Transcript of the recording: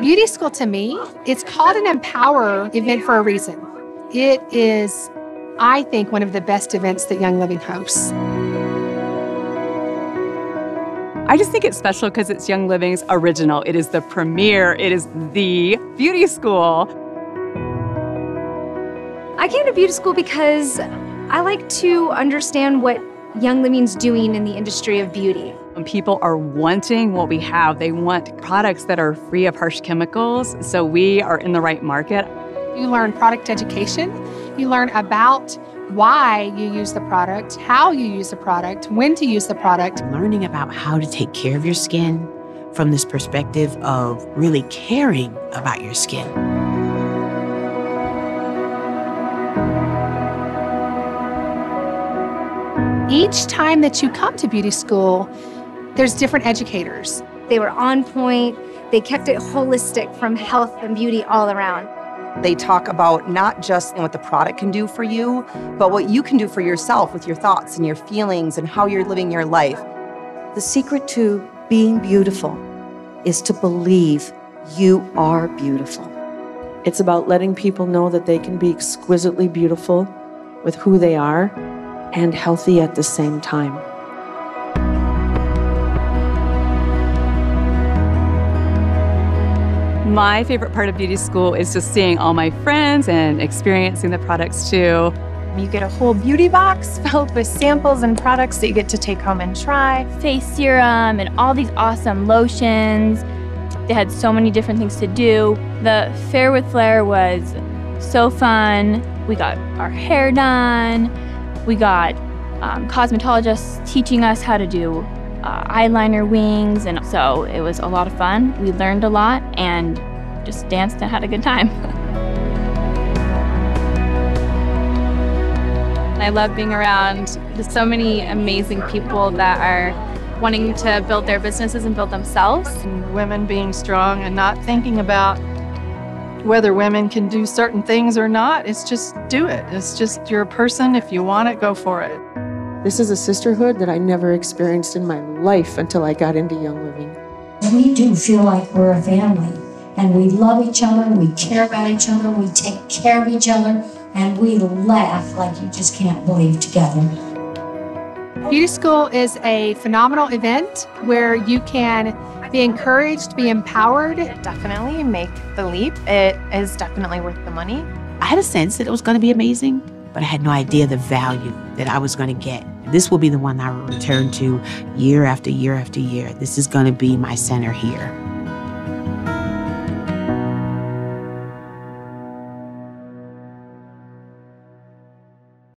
Beauty school to me, it's called an Empower event for a reason. It is, I think, one of the best events that Young Living hosts. I just think it's special because it's Young Living's original. It is the premiere. It is the beauty school. I came to beauty school because I like to understand what Young Living's doing in the industry of beauty. When people are wanting what we have, they want products that are free of harsh chemicals, so we are in the right market. You learn product education. You learn about why you use the product, how you use the product, when to use the product. Learning about how to take care of your skin from this perspective of really caring about your skin. Each time that you come to beauty school, there's different educators. They were on point. They kept it holistic from health and beauty all around. They talk about not just what the product can do for you, but what you can do for yourself with your thoughts and your feelings and how you're living your life. The secret to being beautiful is to believe you are beautiful. It's about letting people know that they can be exquisitely beautiful with who they are and healthy at the same time. My favorite part of beauty school is just seeing all my friends and experiencing the products too. You get a whole beauty box filled with samples and products that you get to take home and try. Face serum and all these awesome lotions. They had so many different things to do. The Fair with Flair was so fun. We got our hair done. We got cosmetologists teaching us how to do eyeliner wings, and so it was a lot of fun. We learned a lot and just danced and had a good time. I love being around so many amazing people that are wanting to build their businesses and build themselves. And women being strong and not thinking about whether women can do certain things or not. It's just do it. It's just you're a person. If you want it, go for it. This is a sisterhood that I never experienced in my life until I got into Young Living. We do feel like we're a family, and we love each other, we care about each other, we take care of each other, and we laugh like you just can't believe together. Beauty school is a phenomenal event where you can be encouraged, be empowered. Definitely make the leap. It is definitely worth the money. I had a sense that it was going to be amazing, but I had no idea the value that I was going to get. This will be the one I will return to year after year after year. This is going to be my center here.